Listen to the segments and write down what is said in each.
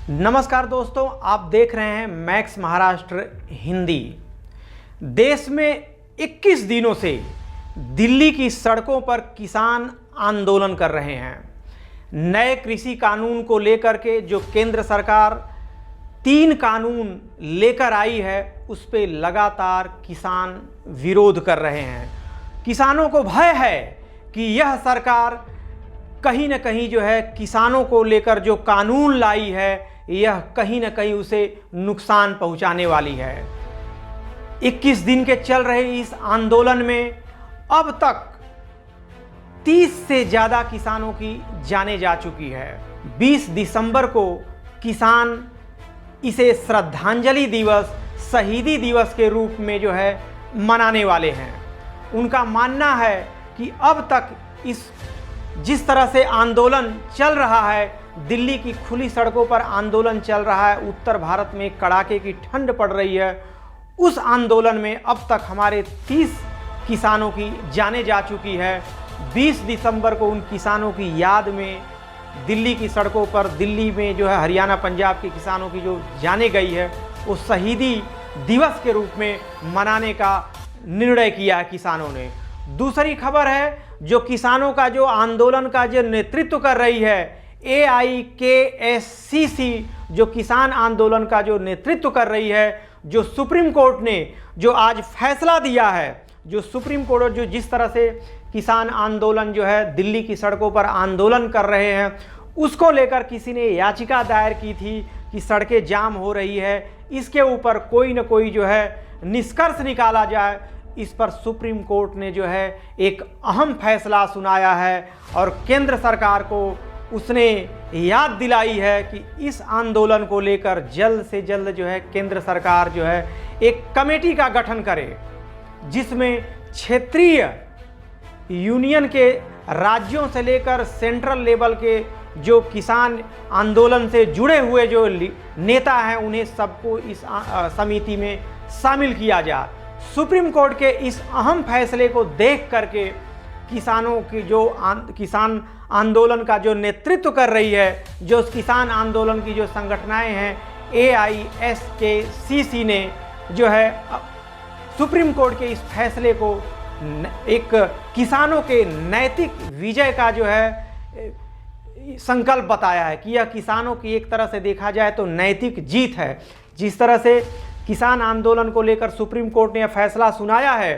नमस्कार दोस्तों, आप देख रहे हैं मैक्स महाराष्ट्र हिंदी। देश में 21 दिनों से दिल्ली की सड़कों पर किसान आंदोलन कर रहे हैं। नए कृषि कानून को लेकर के जो केंद्र सरकार 3 कानून लेकर आई है, उस पे लगातार किसान विरोध कर रहे हैं। किसानों को भय है कि यह सरकार कहीं न कहीं जो है किसानों को लेकर जो कानून लाई है, यह कहीं न कहीं उसे नुकसान पहुंचाने वाली है। 21 दिन के चल रहे इस आंदोलन में अब तक 30 से ज़्यादा किसानों की जानें जा चुकी है। 20 दिसंबर को किसान इसे श्रद्धांजलि दिवस, शहीदी दिवस के रूप में जो है मनाने वाले हैं। उनका मानना है कि अब तक जिस तरह से आंदोलन चल रहा है, दिल्ली की खुली सड़कों पर आंदोलन चल रहा है, उत्तर भारत में कड़ाके की ठंड पड़ रही है, उस आंदोलन में अब तक हमारे 30 किसानों की जानें जा चुकी है। 20 दिसंबर को उन किसानों की याद में दिल्ली की सड़कों पर, दिल्ली में जो है हरियाणा पंजाब के किसानों की जो जाने गई है, वो शहीदी दिवस के रूप में मनाने का निर्णय किया है किसानों ने। दूसरी खबर है, जो किसानों का जो आंदोलन का जो नेतृत्व कर रही है, AIKSCC जो किसान आंदोलन का जो नेतृत्व कर रही है, जो सुप्रीम कोर्ट ने जो आज फैसला दिया है, जो सुप्रीम कोर्ट जो जिस तरह से किसान आंदोलन जो है दिल्ली की सड़कों पर आंदोलन कर रहे हैं, उसको लेकर किसी ने याचिका दायर की थी कि सड़कें जाम हो रही है, इसके ऊपर कोई न कोई जो है निष्कर्ष निकाला जाए। इस पर सुप्रीम कोर्ट ने जो है एक अहम फैसला सुनाया है और केंद्र सरकार को उसने याद दिलाई है कि इस आंदोलन को लेकर जल्द से जल्द जो है केंद्र सरकार जो है एक कमेटी का गठन करे, जिसमें क्षेत्रीय यूनियन के राज्यों से लेकर सेंट्रल लेवल के जो किसान आंदोलन से जुड़े हुए जो नेता हैं, उन्हें सबको इस समिति में शामिल किया जाए। सुप्रीम कोर्ट के इस अहम फैसले को देख करके किसानों की जो किसान आंदोलन का जो नेतृत्व कर रही है, जो किसान आंदोलन की जो संगठनाएं हैं, AIKSCC ने जो है सुप्रीम कोर्ट के इस फैसले को एक किसानों के नैतिक विजय का जो है संकल्प बताया है कि यह किसानों की एक तरह से देखा जाए तो नैतिक जीत है। जिस तरह से किसान आंदोलन को लेकर सुप्रीम कोर्ट ने यह फैसला सुनाया है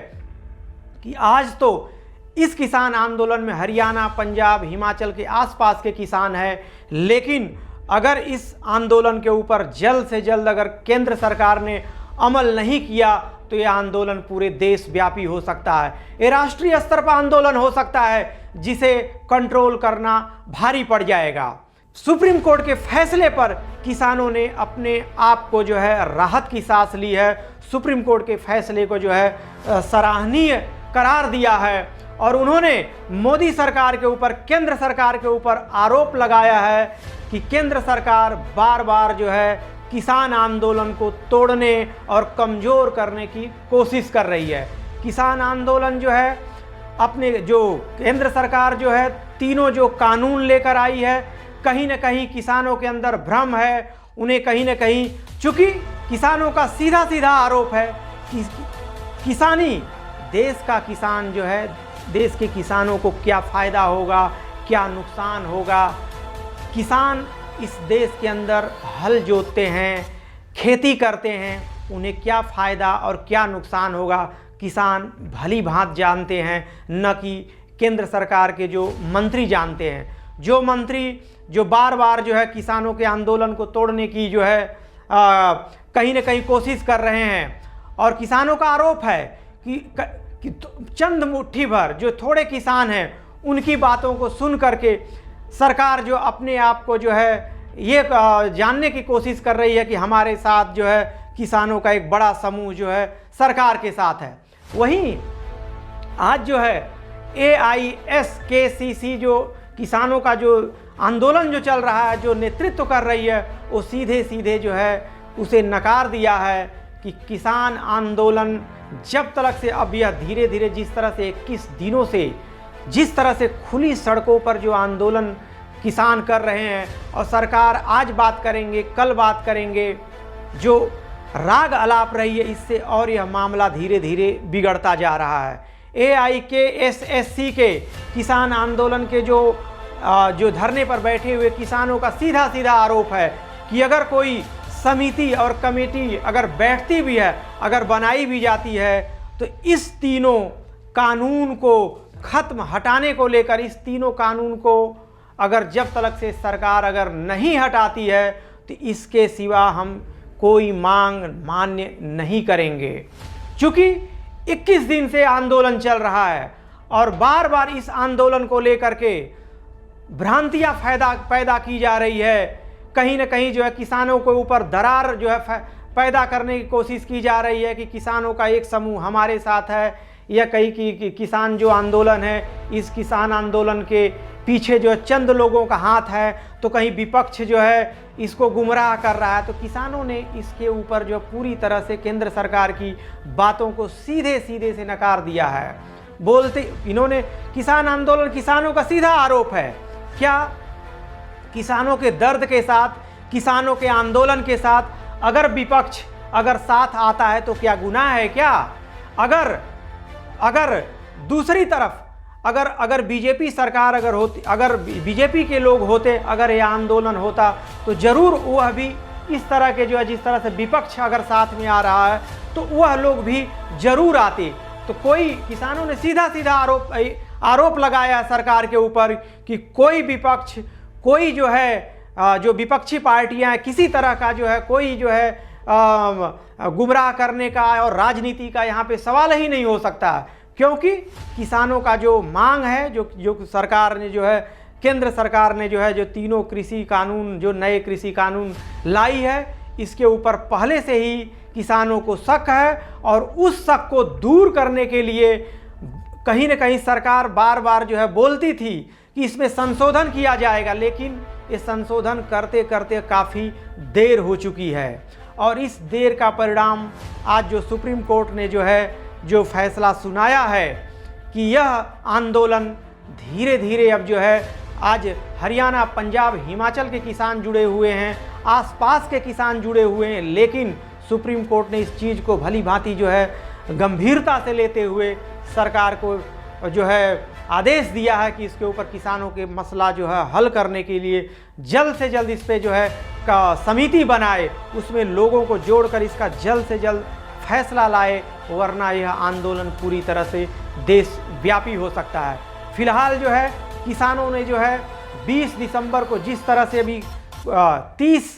कि आज तो इस किसान आंदोलन में हरियाणा, पंजाब, हिमाचल के आसपास के किसान हैं, लेकिन अगर इस आंदोलन के ऊपर जल्द से जल्द अगर केंद्र सरकार ने अमल नहीं किया तो यह आंदोलन पूरे देश व्यापी हो सकता है। ये राष्ट्रीय स्तर पर आंदोलन हो सकता है, जिसे कंट्रोल करना भारी पड़ जाएगा। सुप्रीम कोर्ट के फैसले पर किसानों ने अपने आप को जो है राहत की सांस ली है। सुप्रीम कोर्ट के फैसले को जो है सराहनीय करार दिया है और उन्होंने मोदी सरकार के ऊपर, केंद्र सरकार के ऊपर आरोप लगाया है कि केंद्र सरकार बार बार जो है किसान आंदोलन को तोड़ने और कमज़ोर करने की कोशिश कर रही है। किसान आंदोलन जो है अपने जो केंद्र सरकार जो है तीनों जो कानून लेकर आई है, कहीं न कहीं किसानों के अंदर भ्रम है। उन्हें कहीं न कहीं, चूँकि किसानों का सीधा सीधा आरोप है कि किसानी, देश का किसान जो है, देश के किसानों को क्या फ़ायदा होगा, क्या नुकसान होगा। किसान इस देश के अंदर हल जोतते हैं, खेती करते हैं, उन्हें क्या फ़ायदा और क्या नुकसान होगा, किसान भली भांति जानते हैं, न कि केंद्र सरकार के जो मंत्री जानते हैं। जो मंत्री जो बार बार जो है किसानों के आंदोलन को तोड़ने की जो है कहीं न कहीं कोशिश कर रहे हैं, और किसानों का आरोप है कि चंद मुट्ठी भर जो थोड़े किसान हैं, उनकी बातों को सुन करके सरकार जो अपने आप को जो है ये जानने की कोशिश कर रही है कि हमारे साथ जो है किसानों का एक बड़ा समूह जो है सरकार के साथ है। वहीं आज जो है AIKSCC जो किसानों का जो आंदोलन जो चल रहा है, जो नेतृत्व कर रही है, वो सीधे सीधे जो है उसे नकार दिया है कि किसान आंदोलन जब तक से, अब यह धीरे धीरे जिस तरह से 21 दिनों से जिस तरह से खुली सड़कों पर जो आंदोलन किसान कर रहे हैं, और सरकार आज बात करेंगे, कल बात करेंगे, जो राग अलाप रही है, इससे और यह मामला धीरे धीरे बिगड़ता जा रहा है। AIKSSC के किसान आंदोलन के जो धरने पर बैठे हुए किसानों का सीधा सीधा आरोप है कि अगर कोई समिति और कमेटी अगर बैठती भी है, अगर बनाई भी जाती है, तो इस तीनों कानून को खत्म हटाने को लेकर, इस तीनों कानून को अगर जब तक से सरकार अगर नहीं हटाती है, तो इसके सिवा हम कोई मांग मान्य नहीं करेंगे। चूँकि 21 दिन से आंदोलन चल रहा है और बार बार इस आंदोलन को लेकर के भ्रांतियां पैदा की जा रही है। कहीं ना कहीं जो है किसानों के ऊपर दरार जो है पैदा करने की कोशिश की जा रही है कि किसानों का एक समूह हमारे साथ है, या कहीं की किसान जो आंदोलन है, इस किसान आंदोलन के पीछे जो चंद लोगों का हाथ है, तो कहीं विपक्ष जो है इसको गुमराह कर रहा है। तो किसानों ने इसके ऊपर जो पूरी तरह से केंद्र सरकार की बातों को सीधे सीधे से नकार दिया है। बोलते इन्होंने किसान आंदोलन, किसानों का सीधा आरोप है, क्या किसानों के दर्द के साथ, किसानों के आंदोलन के साथ अगर विपक्ष अगर साथ आता है तो क्या गुनाह है क्या? अगर दूसरी तरफ अगर बीजेपी सरकार अगर होती, अगर बीजेपी के लोग होते, अगर यह आंदोलन होता, तो जरूर वह भी इस तरह के जो है, जिस तरह से विपक्ष अगर साथ में आ रहा है, तो वह लोग भी जरूर आते। तो कोई किसानों ने सीधा सीधा आरोप लगाया सरकार के ऊपर कि कोई विपक्ष, कोई जो है जो विपक्षी पार्टियां किसी तरह का जो है कोई जो है गुमराह करने का और राजनीति का यहाँ पे सवाल ही नहीं हो सकता, क्योंकि किसानों का जो मांग है, जो सरकार ने जो है, केंद्र सरकार ने जो है जो तीनों कृषि कानून, जो नए कृषि कानून लाई है, इसके ऊपर पहले से ही किसानों को शक है, और उस शक को दूर करने के लिए कहीं ना कहीं सरकार बार बार जो है बोलती थी कि इसमें संशोधन किया जाएगा, लेकिन ये संशोधन करते करते काफ़ी देर हो चुकी है। और इस देर का परिणाम आज जो सुप्रीम कोर्ट ने जो है जो फैसला सुनाया है कि यह आंदोलन धीरे धीरे अब जो है, आज हरियाणा, पंजाब, हिमाचल के किसान जुड़े हुए हैं, आसपास के किसान जुड़े हुए हैं, लेकिन सुप्रीम कोर्ट ने इस चीज़ को भली भांति जो है गंभीरता से लेते हुए सरकार को जो है आदेश दिया है कि इसके ऊपर किसानों के मसला जो है हल करने के लिए जल्द से जल्द इस पे जो है का समिति बनाए, उसमें लोगों को जोड़कर इसका जल्द से जल्द फैसला लाए, वरना यह आंदोलन पूरी तरह से देशव्यापी हो सकता है। फिलहाल जो है किसानों ने जो है 20 दिसंबर को जिस तरह से अभी 30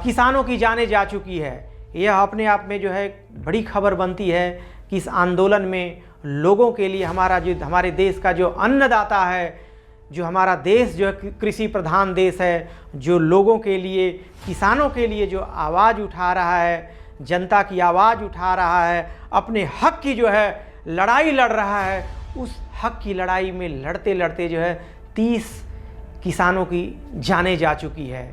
किसानों की जानें जा चुकी है, यह अपने आप में जो है बड़ी खबर बनती है कि इस आंदोलन में लोगों के लिए, हमारे देश का जो अन्नदाता है, जो हमारा देश जो है कृषि प्रधान देश है, जो लोगों के लिए, किसानों के लिए जो आवाज़ उठा रहा है, जनता की आवाज़ उठा रहा है, अपने हक की जो है लड़ाई लड़ रहा है, उस हक की लड़ाई में लड़ते लड़ते जो है 30 किसानों की जानें जा चुकी है।